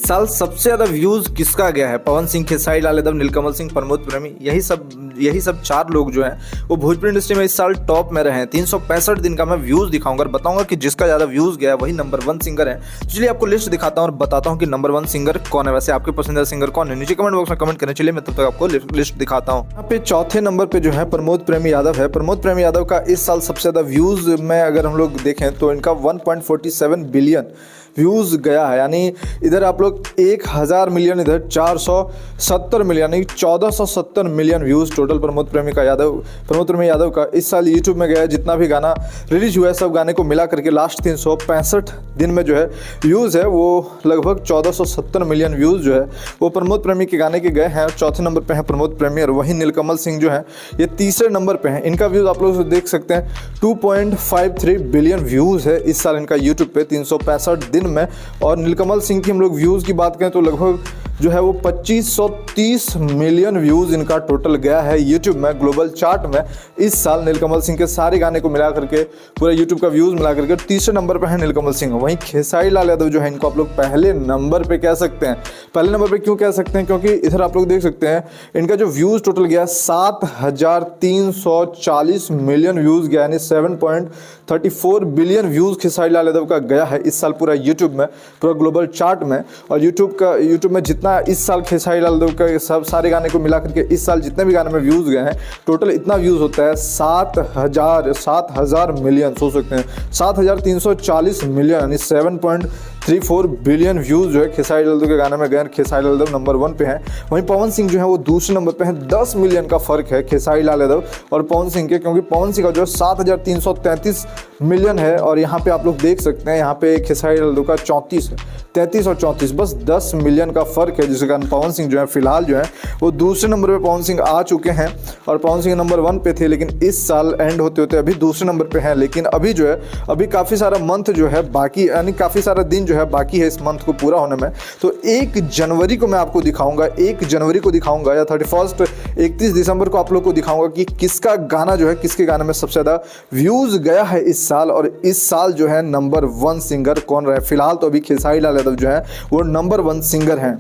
साल सबसे ज्यादा व्यूज किसका गया है? पवन सिंह, खेसारी लाल यादव, नीलकमल सिंह, प्रमोद प्रेमी, यही सब चार लोग जो हैं वो भोजपुरी इंडस्ट्री में इस साल टॉप में रहे हैं। 365 दिन का मैं व्यूज दिखाऊंगा और बताऊंगा कि जिसका ज्यादा व्यूज गया है वही नंबर 1 सिंगर है। चलिए आपको लिस्ट दिखाता हूं और बताता हूं कि नंबर 1 सिंगर कौन है। वैसे आपके पसंदीदा सिंगर कौन है? नीचे कमेंट बॉक्स में कमेंट करें। चलिए मैं तब तक आपको लिस्ट दिखाता हूँ। यहाँ पे चौथे नंबर पे जो है प्रमोद प्रेमी यादव है। प्रमोद प्रेमी यादव का इस साल सबसे ज्यादा व्यूज में अगर हम लोग देखें तो इनका 1.47 बिलियन व्यूज़ गया है। यानी इधर आप लोग 1000 मिलियन, इधर 470 मिलियन, यानी 1470 मिलियन व्यूज़ टोटल प्रमोद प्रेमी यादव का इस साल यूट्यूब में गया है। जितना भी गाना रिलीज हुआ है सब गाने को मिला करके लास्ट 365 दिन में जो है व्यूज़ है वो लगभग 1470 मिलियन व्यूज़ जो है वो प्रमोद प्रेमी के गाने के गए हैं। चौथे नंबर पर हैं प्रमोद प्रेमी और वहीं नीलकमल सिंह जो है ये तीसरे नंबर पर हैं। इनका व्यूज़ आप लोग देख सकते हैं 2.53 बिलियन व्यूज़ है इस साल इनका यूट्यूब पे 365 दिन में। और नीलकमल सिंह की हम लोग व्यूज़ की बात करें तो लगभग जो है वो 2530 मिलियन व्यूज़ इनका टोटल गया है यूट्यूब में ग्लोबल चार्ट में इस साल। नीलकमल सिंह के सारे गाने को मिला करके पूरा यूट्यूब का व्यूज़ मिला करके तीसरे नंबर पे है नीलकमल सिंह। वहीं खेसारी लाल यादव जो है इनको आप लोग पहले नंबर पे कह सकते हैं। पहले नंबर पे क्यों कह सकते हैं? क्योंकि इधर आप लोग देख सकते हैं इनका जो व्यूज़ टोटल गया 7340 मिलियन व्यूज़ गया, यानी 7.34 बिलियन व्यूज़ खेसारी लाल यादव का गया है इस साल पूरा यूट्यूब में, पूरा ग्लोबल चार्ट में। और यूट्यूब में जितना इस साल खेसारी लाल यादव का सब सारे गाने को मिला करके इस साल जितने भी गाने में व्यूज़ गए हैं टोटल इतना व्यूज़ होता है 7000 मिलियन। सोच सकते हैं 7340 मिलियन, यानी 7.34 बिलियन व्यूज़ जो है खेसारी लाल यादव के गाने में गए। खेसारी लाल यादव नंबर 1 पे हैं। वहीं पवन सिंह जो है वो दूसरे नंबर पे हैं। 10 मिलियन का फ़र्क है खेसारी लाल यादव और पवन सिंह के, क्योंकि पवन सिंह का जो है 7333 मिलियन है और यहाँ पे आप लोग देख सकते हैं यहाँ पे खेसारी लाल यादव का 34 है। 33 और 34 बस 10 मिलियन का फ़र्क है, जिसके कारण पवन सिंह जो है फिलहाल जो है वो दूसरे नंबर पे पवन सिंह आ चुके हैं। और पवन सिंह नंबर 1 पे थे लेकिन इस साल एंड होते होते अभी दूसरे नंबर पे हैं। लेकिन अभी जो है अभी काफ़ी सारा मंथ जो है बाकी, यानी काफ़ी सारा दिन जो है बाकी है इस मंथ को पूरा होने में। तो 1 जनवरी को मैं आपको दिखाऊंगा, 1 जनवरी को दिखाऊंगा या 31 दिसंबर को आप लोग को दिखाऊंगा कि किसका गाना जो है किसके गाने में सबसे ज़्यादा व्यूज़ गया है इस साल। और इस साल जो है नंबर 1 सिंगर कौन रहे। फिलहाल तो अभी खेसारी लाल यादव जो है वो नंबर 1 सिंगर हैं।